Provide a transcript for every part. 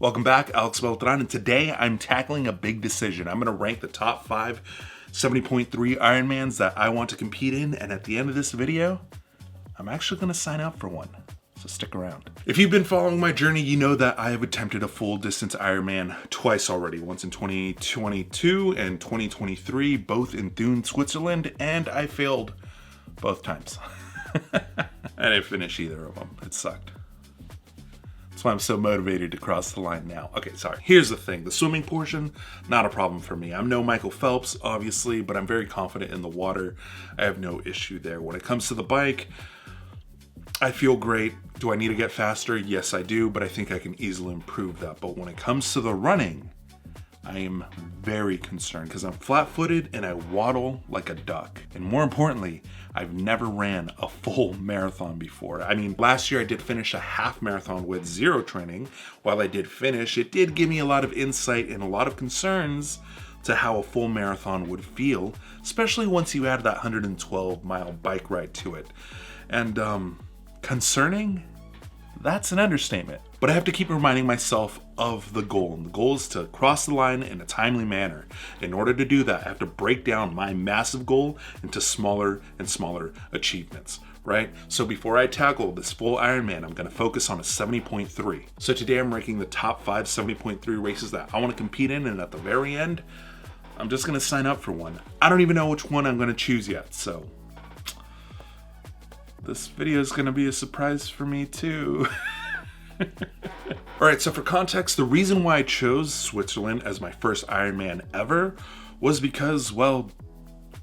Welcome back, AlexBeltran, and today I'm tackling a big decision. I'm going to rank the top 5 70.3 Ironmans that I want to compete in, and at the end of this video, I'm actually going to sign up for one. So stick around. If you've been following my journey, you know that I have attempted a full distance Ironman twice already. Once in 2022 and 2023, both in Thun, Switzerland, and I failed both times. I didn't finish either of them. It sucked. That's why I'm so motivated to cross the line now. Okay, sorry. Here's the thing. The swimming portion, not a problem for me. I'm no Michael Phelps, obviously, but I'm very confident in the water. I have no issue there. When it comes to the bike, I feel great. Do I need to get faster? Yes, I do, but I think I can easily improve that. But when it comes to the running, I am very concerned because I'm flat-footed and I waddle like a duck. And more importantly, I've never ran a full marathon before. I mean, last year I did finish a half marathon with zero training. While I did finish, it did give me a lot of insight and a lot of concerns to how a full marathon would feel, especially once you add that 112-mile bike ride to it. And concerning? That's an understatement. But I have to keep reminding myself of the goal. And the goal is to cross the line in a timely manner. In order to do that, I have to break down my massive goal into smaller and smaller achievements, right? So before I tackle this full Ironman, I'm going to focus on a 70.3. So today I'm ranking the top 5 70.3 races that I want to compete in. And at the very end, I'm just going to sign up for one. I don't even know which one I'm going to choose yet. So this video is going to be a surprise for me too. Alright, so for context, the reason why I chose Switzerland as my first Ironman ever was because, well,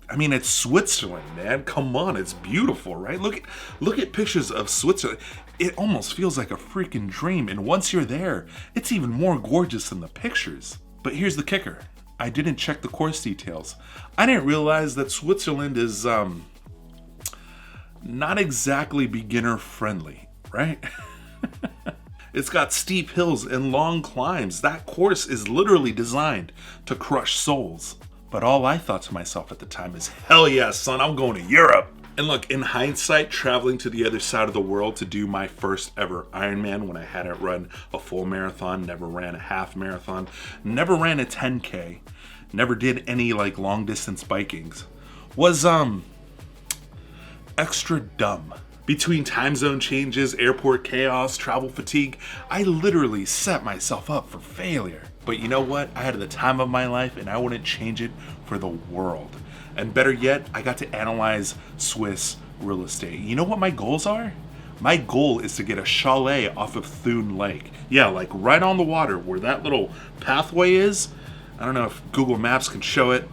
I mean, it's Switzerland, man. Come on, it's beautiful, right? Look at pictures of Switzerland. It almost feels like a freaking dream, and once you're there, it's even more gorgeous than the pictures. But here's the kicker. I didn't check the course details. I didn't realize that Switzerland is, not exactly beginner friendly, right? It's got steep hills and long climbs. That course is literally designed to crush souls. But all I thought to myself at the time is, hell yeah, son, I'm going to Europe. And look, in hindsight, traveling to the other side of the world to do my first ever Ironman when I hadn't run a full marathon, never ran a half marathon, never ran a 10K, never did any like long distance bikings, was extra dumb. Between time zone changes, airport chaos, travel fatigue, I literally set myself up for failure. But you know what? I had the time of my life and I wouldn't change it for the world. And better yet, I got to analyze Swiss real estate. You know what my goals are? My goal is to get a chalet off of Thun Lake. Yeah, like right on the water where that little pathway is. I don't know if Google Maps can show it.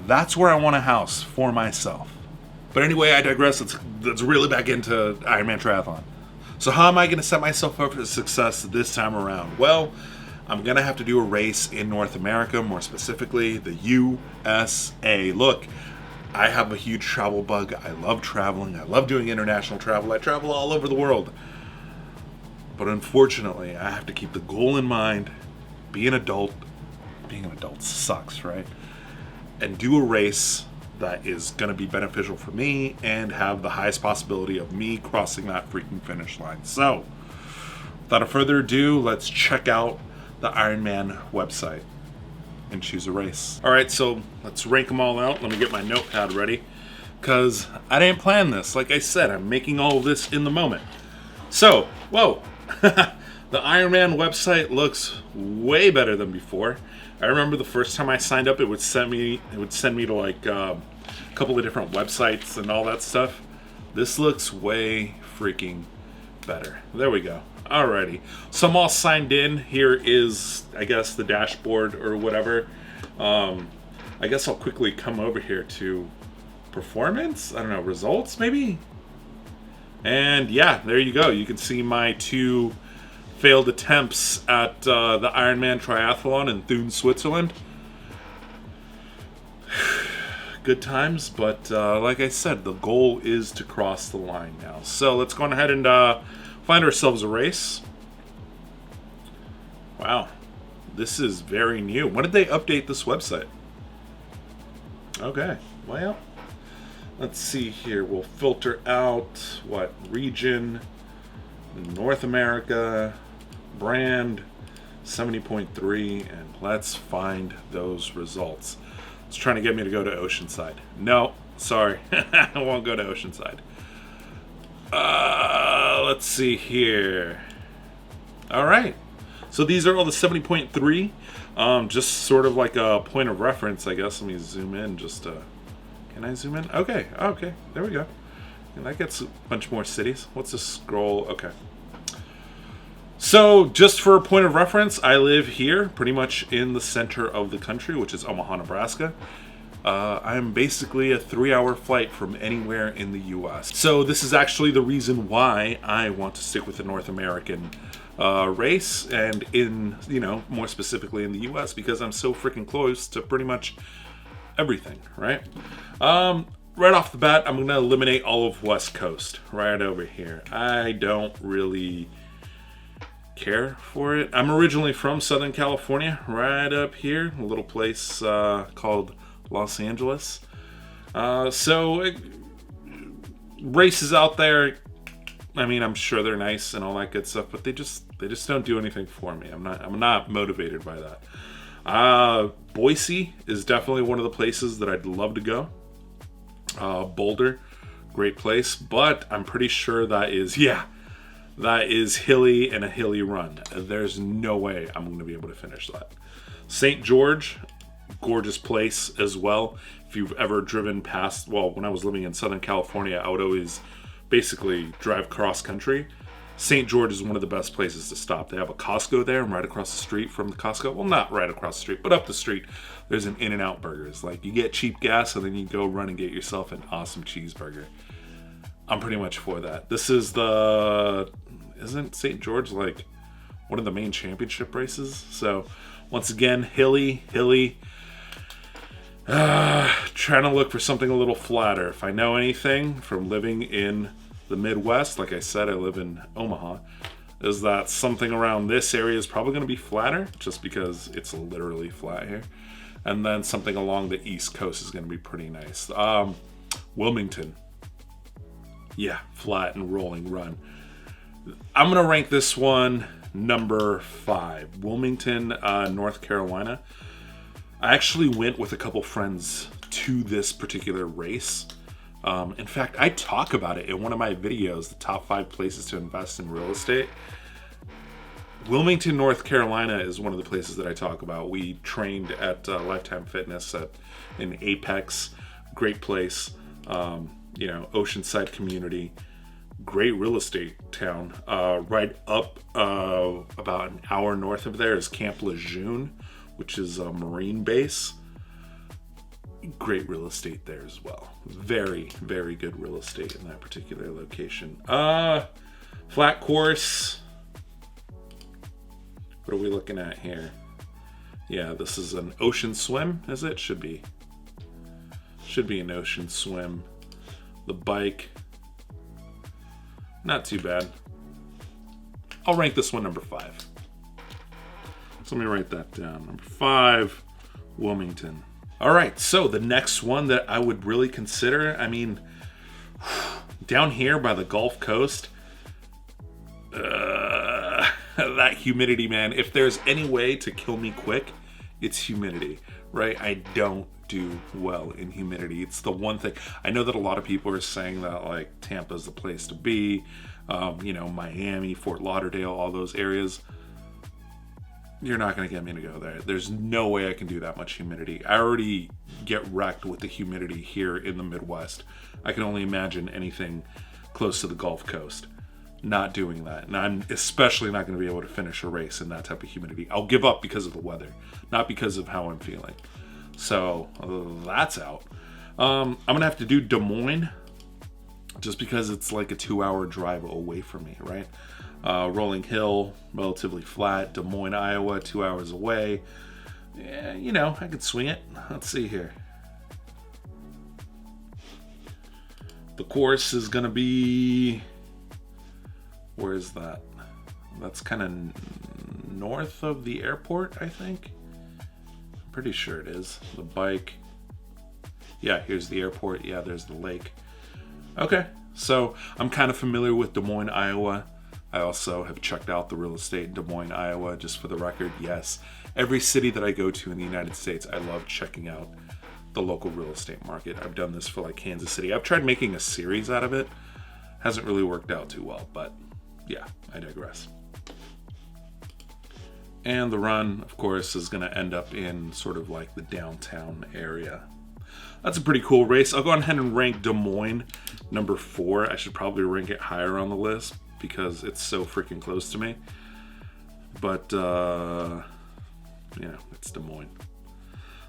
That's where I want a house for myself. But anyway, I digress. Let's really back into Ironman Triathlon. So how am I going to set myself up for success this time around? Well, I'm going to have to do a race in North America, more specifically the USA. Look, I have a huge travel bug. I love traveling. I love doing international travel. I travel all over the world. But unfortunately, I have to keep the goal in mind. Be an adult. Being an adult sucks, right? And do a race that is going to be beneficial for me and have the highest possibility of me crossing that freaking finish line. So, without further ado, let's check out the Ironman website and choose a race. All right, so let's rank them all out. Let me get my notepad ready because I didn't plan this. Like I said, I'm making all of this in the moment. So, whoa, the Ironman website looks way better than before. I remember the first time I signed up, it would send me to like a couple of different websites and all that stuff. This looks way freaking better. There we go. Alrighty. So I'm all signed in. Here is, I guess, the dashboard or whatever. I guess I'll quickly come over here to performance. I don't know, results maybe? And yeah, there you go. You can see my 2 failed attempts at the Ironman Triathlon in Thun, Switzerland. Good times, but like I said, the goal is to cross the line now. So let's go ahead and find ourselves a race. Wow, this is very new. When did they update this website? Okay, well, let's see here. We'll filter out what region, North America, brand, 70.3, and let's find those results. It's trying to get me to go to Oceanside. No, sorry. I won't go to Oceanside. Let's see here. All right. So these are all the 70.3. Just sort of like a point of reference, I guess. Let me zoom in just can I zoom in? Okay. Okay. There we go. And that gets a bunch more cities. What's this scroll? Okay. So just for a point of reference, I live here pretty much in the center of the country, which is Omaha, Nebraska. I'm basically a 3-hour flight from anywhere in the U.S. So this is actually the reason why I want to stick with the North American race, and in, more specifically in the U.S., because I'm so freaking close to pretty much everything, right? Right off the bat, I'm going to eliminate all of West Coast right over here. I don't really care for it. I'm originally from Southern California, right up here, a little place called Los Angeles. Races out there, I mean, I'm sure they're nice and all that good stuff, but they just don't do anything for me. I'm not motivated by that. Boise is definitely one of the places that I'd love to go. Boulder, great place, but I'm pretty sure that is hilly and a hilly run. There's no way I'm going to be able to finish that. St. George, gorgeous place as well. If you've ever driven past, when I was living in Southern California, I would always basically drive cross country. St. George is one of the best places to stop. They have a Costco there, and right across the street from the Costco, well, not right across the street, but up the street, there's an In-N-Out Burgers. Like, you get cheap gas, and then you go run and get yourself an awesome cheeseburger. I'm pretty much for that. This is isn't St. George like one of the main championship races? So once again, hilly. Trying to look for something a little flatter. If I know anything from living in the Midwest, like I said, I live in Omaha, is that something around this area is probably going to be flatter, just because it's literally flat here. And then something along the East Coast is going to be pretty nice. Wilmington. Yeah, flat and rolling run. I'm going to rank this one number 5. Wilmington, North Carolina. I actually went with a couple friends to this particular race. In fact, I talk about it in one of my videos, the top 5 places to invest in real estate. Wilmington, North Carolina is one of the places that I talk about. We trained at Lifetime Fitness in Apex. Great place. Oceanside community. Great real estate town. Right up about an hour north of there is Camp Lejeune, which is a Marine base. Great real estate there as well. Very, very good real estate in that particular location. Flat course. What are we looking at here? Yeah, this is an ocean swim, is it? Should be an ocean swim. The bike, not too bad. I'll rank this one number 5. So let me write that down. Number 5, Wilmington. All right, so the next one that I would really consider, I mean, down here by the Gulf Coast, that humidity, man. If there's any way to kill me quick, it's humidity, right? I don't do well in humidity. It's the one thing. I know that a lot of people are saying that like Tampa's the place to be, Miami, Fort Lauderdale, all those areas. You're not going to get me to go there. There's no way I can do that much humidity. I already get wrecked with the humidity here in the Midwest. I can only imagine anything close to the Gulf Coast. Not doing that. And I'm especially not going to be able to finish a race in that type of humidity. I'll give up because of the weather, not because of how I'm feeling. So that's out. I'm going to have to do Des Moines just because it's like a 2-hour drive away from me, right? Rolling hill, relatively flat. Des Moines, Iowa, 2 hours away. Yeah, I could swing it. Let's see here. The course is going to be... Where is that? That's kind of north of the airport, I think. I'm pretty sure it is. The bike. Yeah, here's the airport. Yeah, there's the lake. Okay, so I'm kind of familiar with Des Moines, Iowa. I also have checked out the real estate in Des Moines, Iowa, just for the record. Yes, every city that I go to in the United States, I love checking out the local real estate market. I've done this for like Kansas City. I've tried making a series out of it. Hasn't really worked out too well, but yeah, I digress. And the run, of course, is going to end up in sort of like the downtown area. That's a pretty cool race. I'll go ahead and rank Des Moines number 4. I should probably rank it higher on the list because it's so freaking close to me. But, it's Des Moines.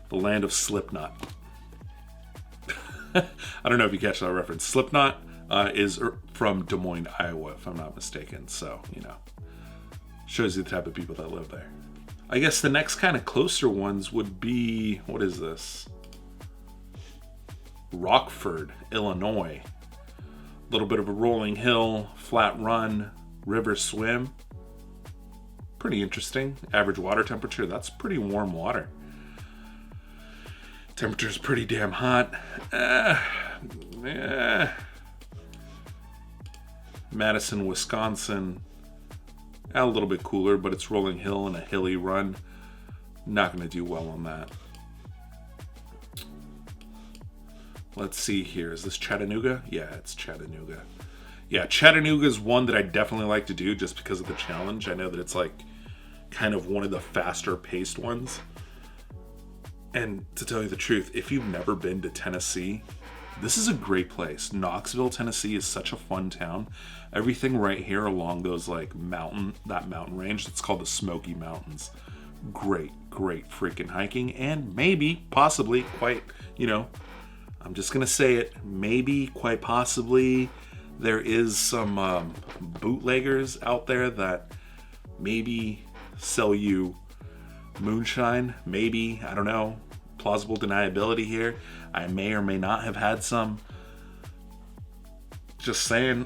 The land of Slipknot. I don't know if you catch that reference. Slipknot is from Des Moines, Iowa, if I'm not mistaken. So, shows you the type of people that live there. I guess the next kind of closer ones would be, what is this? Rockford, Illinois. A little bit of a rolling hill, flat run, river swim. Pretty interesting. Average water temperature, that's pretty warm water. Temperature's pretty damn hot. Madison, Wisconsin. A little bit cooler, but it's rolling hill and a hilly run. Not going to do well on that. Let's see here. Is this Chattanooga? Yeah, it's Chattanooga. Yeah, Chattanooga is one that I definitely like to do just because of the challenge. I know that it's like kind of one of the faster paced ones. And to tell you the truth, if you've never been to Tennessee, this is a great place. Knoxville, Tennessee is such a fun town. Everything right here along those like mountain range, it's called the Smoky Mountains. Great freaking hiking, and maybe, possibly, quite, I'm just going to say it, maybe, quite possibly, there is some bootleggers out there that maybe sell you moonshine, maybe, I don't know, plausible deniability here. I may or may not have had some. Just saying.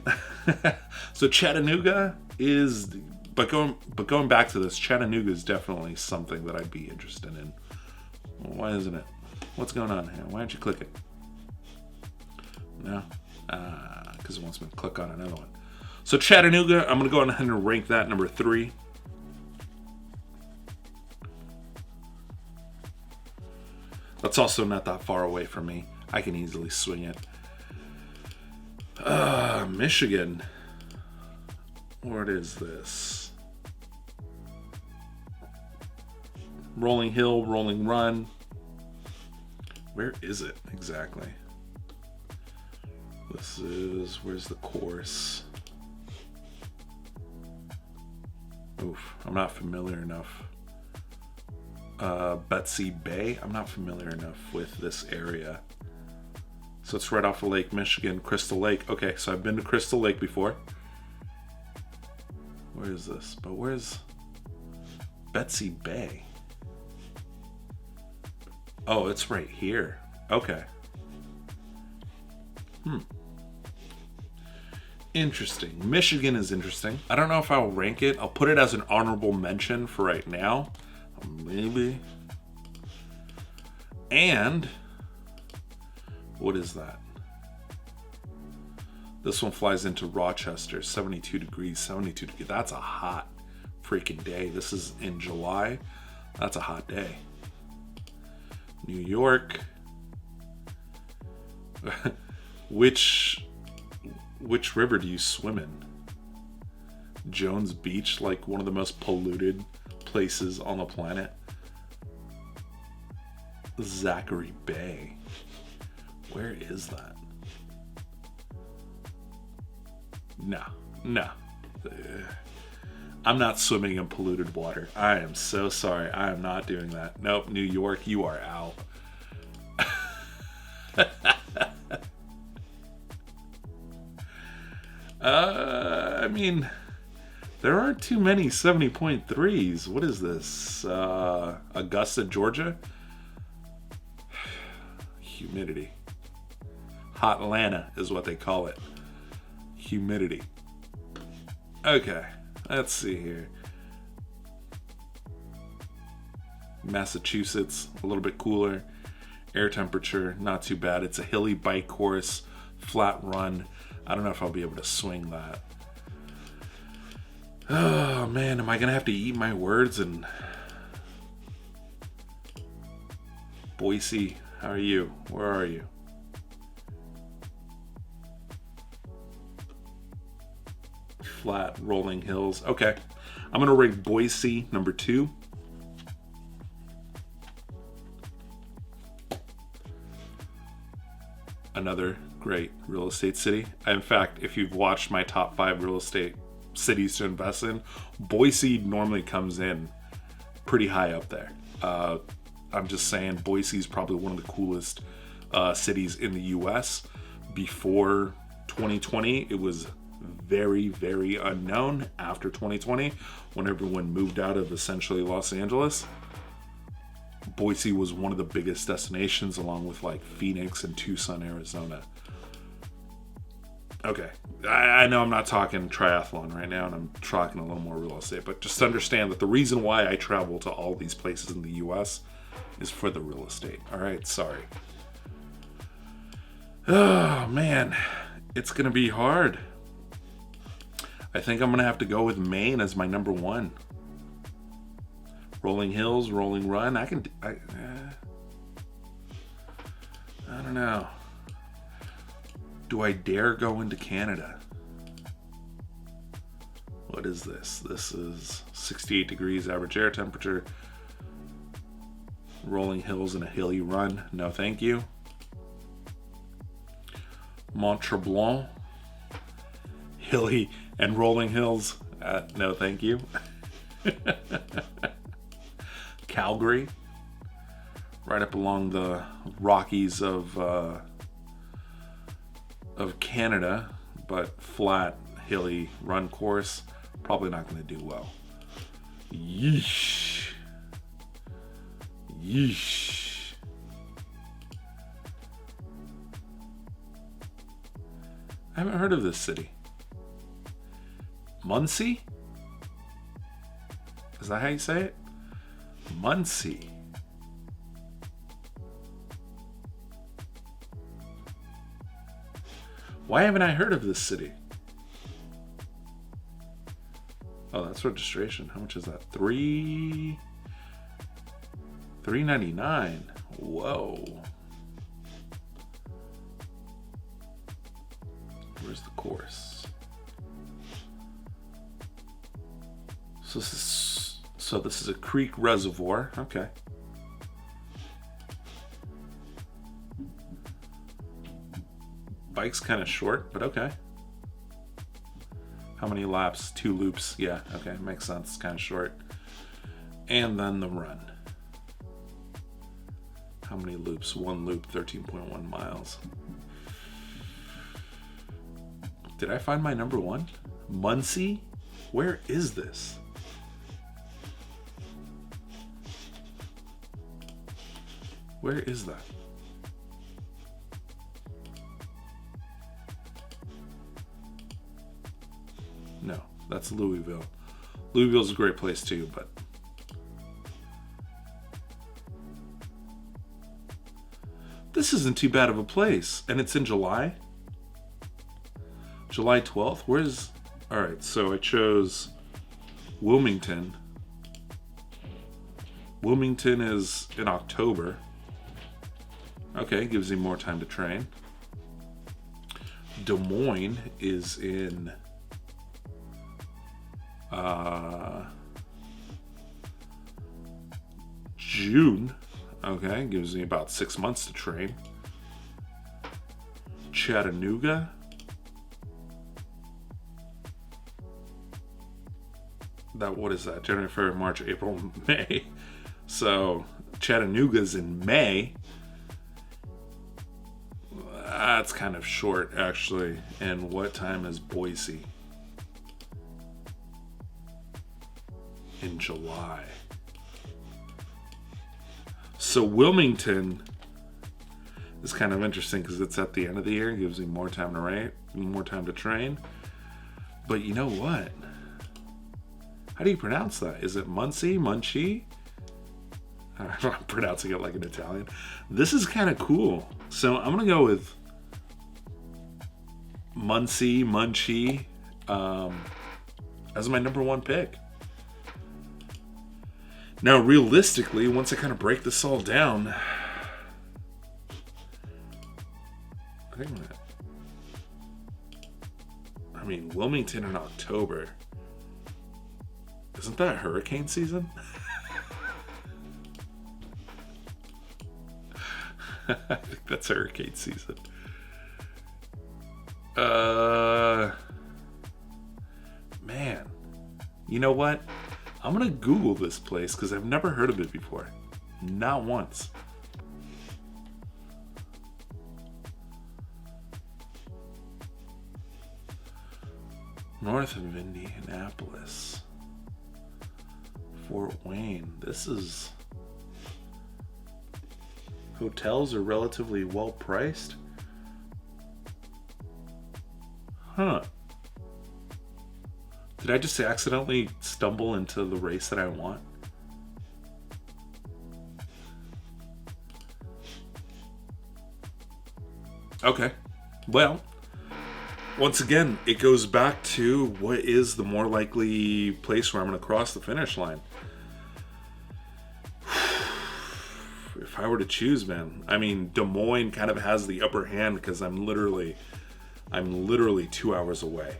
So Chattanooga is, but going back to this, Chattanooga is definitely something that I'd be interested in. Why isn't it? What's going on here? Why don't you click it? No? Because it wants me to click on another one. So Chattanooga, I'm going to go ahead and rank that number 3. That's also not that far away from me. I can easily swing it. Michigan. What is this? Rolling hill, rolling run. Where is it exactly? Where's the course? Oof, I'm not familiar enough. Betsy Bay. I'm not familiar enough with this area. So it's right off of Lake Michigan, Crystal Lake. Okay, so I've been to Crystal Lake before. Where is this? But where's Betsy Bay? Oh, it's right here. Okay. Interesting. Michigan is interesting. I don't know if I'll rank it. I'll put it as an honorable mention for right now. Maybe. And what is that? This one flies into Rochester, 72 degrees. That's a hot freaking day. This is in July. That's a hot day. New York. Which river do you swim in? Jones Beach, like one of the most polluted places on the planet. Zachary Bay. Where is that? No. I'm not swimming in polluted water. I am so sorry. I am not doing that. Nope, New York, you are out. I mean, there aren't too many 70.3s. What is this? Augusta, Georgia? Humidity. Hot Atlanta is what they call it. Humidity. Okay, let's see here. Massachusetts, a little bit cooler. Air temperature, not too bad. It's a hilly bike course, flat run. I don't know if I'll be able to swing that. Oh man, am I gonna have to eat my words? And Boise, how are you? Where are you? Flat rolling hills. Okay, I'm gonna rate Boise number 2. Another great real estate city. In fact, if you've watched my top 5 real estate cities to invest in, Boise normally comes in pretty high up there. I'm just saying, Boise is probably one of the coolest cities in the US. Before 2020, it was very, very unknown. After 2020, when everyone moved out of essentially Los Angeles, Boise was one of the biggest destinations, along with like Phoenix and Tucson, Arizona. Okay, I know I'm not talking triathlon right now, and I'm talking a little more real estate, but just understand that the reason why I travel to all these places in the US is for the real estate. All right, sorry. Oh man, it's gonna be hard. I think I'm gonna have to go with Maine as my number 1. Rolling hills, rolling run. I don't know. Do I dare go into Canada? What is this? This is 68 degrees average air temperature. Rolling hills and a hilly run. No, thank you. Mont Tremblant. Hilly and rolling hills. No, thank you. Calgary. Right up along the Rockies of Canada, but flat, hilly run course. Probably not going to do well. Yeesh. Yeesh. I haven't heard of this city. Muncie? Is that how you say it? Muncie. Why haven't I heard of this city? Oh, that's registration. How much is that? $3.99. Whoa. Where's the course? So this is a creek reservoir. Okay. Bike's kind of short, but okay. How many laps? 2 loops. Yeah, okay, makes sense. It's kind of short. And then the run. How many loops? 1 loop, 13.1 miles. Did I find my number 1? Muncie? Where is this? Where is that? No, that's Louisville. Louisville's a great place too, but this isn't too bad of a place. And it's in July. July 12th. Where's... Alright, so I chose Wilmington. Wilmington is in October. Okay, gives you more time to train. Des Moines is in June. Okay, gives me about 6 months to train. Chattanooga. What is that? January, February, March, April, May. So Chattanooga's in May. That's kind of short, actually. And what time is Boise? In July. So Wilmington is kind of interesting because it's at the end of the year. It gives me more time to train. But you know what? How do you pronounce that? Is it Muncie? Muncie? I'm pronouncing it like an Italian. This is kind of cool. So I'm going to go with Muncie. as my number one pick. Now, realistically, once I kind of break this all down, I mean, Wilmington in October. Isn't that hurricane season? I think that's hurricane season. Man, you know what? I'm gonna Google this place because I've never heard of it before. Not once. North of Indianapolis. Fort Wayne. This is... Hotels are relatively well priced. Huh. Did I just accidentally stumble into the race that I want? Okay. Well, once again, it goes back to what is the more likely place where I'm going to cross the finish line. If I were to choose, man, I mean, Des Moines kind of has the upper hand because I'm literally 2 hours away.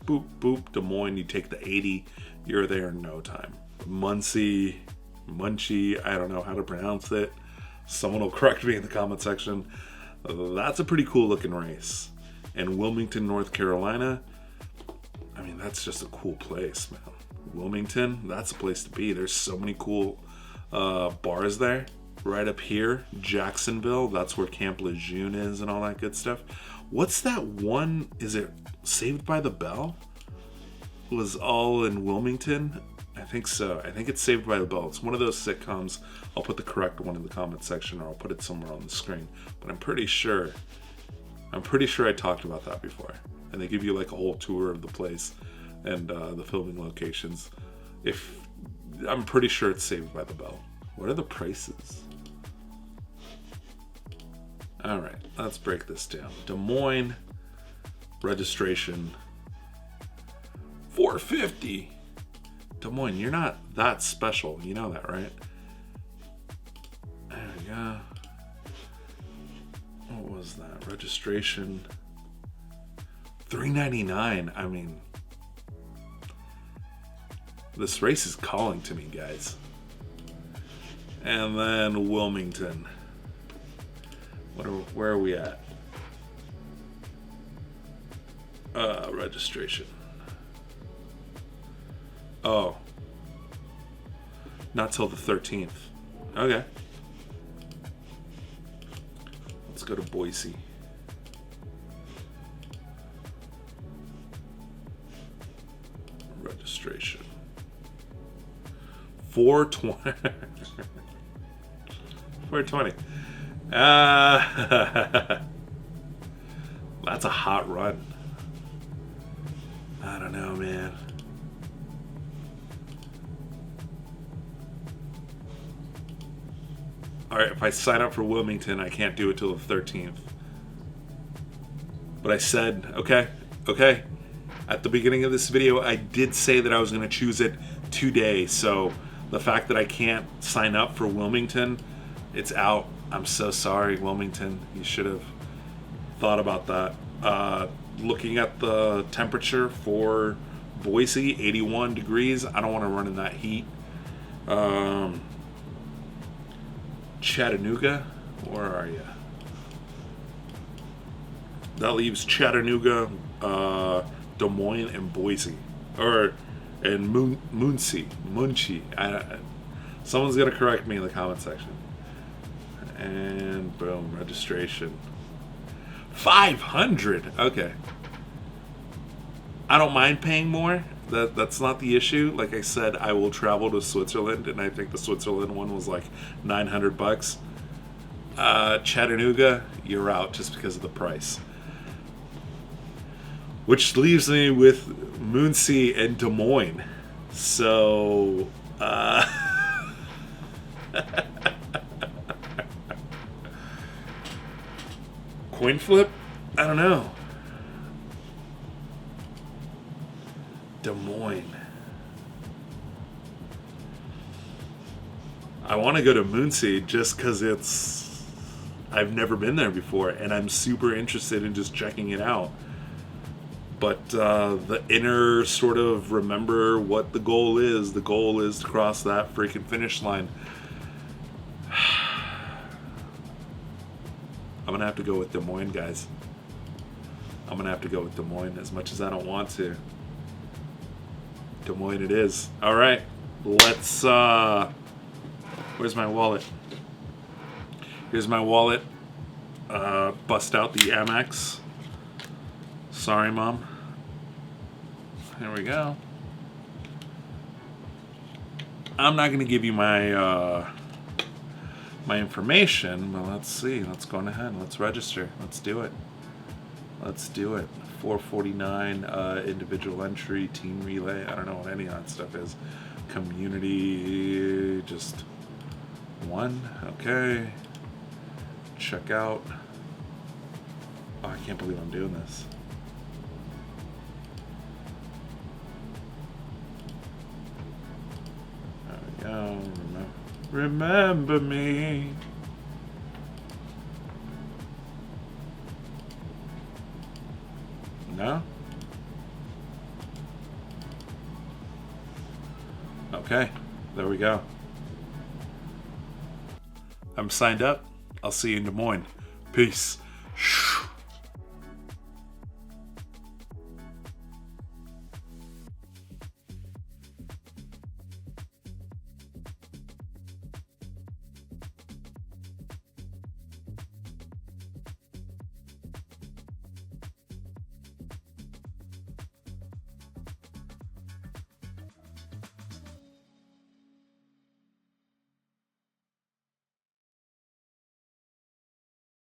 Boop, boop, Des Moines, you take the 80, you're there in no time. Muncie, I don't know how to pronounce it. Someone will correct me in the comment section. That's a pretty cool looking race. And Wilmington, North Carolina, I mean, that's just a cool place, man. Wilmington, that's a place to be. There's so many cool bars there. Right up here, Jacksonville, that's where Camp Lejeune is and all that good stuff. What's that one? Is it Saved by the Bell? Was all in Wilmington? I think so. I think it's Saved by the Bell. It's one of those sitcoms. I'll put the correct one in the comment section, or I'll put it somewhere on the screen. But I'm pretty sure I talked about that before. And they give you like a whole tour of the place and the filming locations. I'm pretty sure it's Saved by the Bell. What are the prices? All right, let's break this down. Des Moines registration $450. Des Moines, you're not that special. You know that, right? There we go. What was that? Registration $399. I mean, this race is calling to me, guys. And then Wilmington. Where are we at? Registration. Oh. Not till the 13th. Okay. Let's go to Boise. Registration. 420. 420. That's a hot run. I don't know, man. Alright, if I sign up for Wilmington, I can't do it till the 13th. But I said, okay. At the beginning of this video, I did say that I was going to choose it today. So the fact that I can't sign up for Wilmington, it's out. I'm so sorry, Wilmington. You should have thought about that. Looking at the temperature for Boise, 81 degrees. I don't want to run in that heat. Chattanooga, where are you? That leaves Chattanooga, Des Moines, and Boise. And Muncie. Someone's going to correct me in the comment section. And boom, registration. 500. Okay. I don't mind paying more. That's not the issue. Like I said, I will travel to Switzerland, and I think the Switzerland one was like $900. Chattanooga, you're out just because of the price. Which leaves me with Muncie and Des Moines. So, coin flip? I don't know. Des Moines. I want to go to Moonseed just because I've never been there before, and I'm super interested in just checking it out. But the inner sort of remember what the goal is. The goal is to cross that freaking finish line. I'm going to have to go with Des Moines, guys. I'm going to have to go with Des Moines as much as I don't want to. Des Moines it is. All right. Let's... where's my wallet? Here's my wallet. Bust out the Amex. Sorry, Mom. There we go. I'm not going to give you my my information, but let's see. Let's go ahead. Let's register. Let's do it. Let's do it. 449 individual entry, team relay. I don't know what any of that stuff is. Community, just one. Okay. Check out. Oh, I can't believe I'm doing this. There we go. Remember me. No? Okay, there we go. I'm signed up. I'll see you in Des Moines. Peace.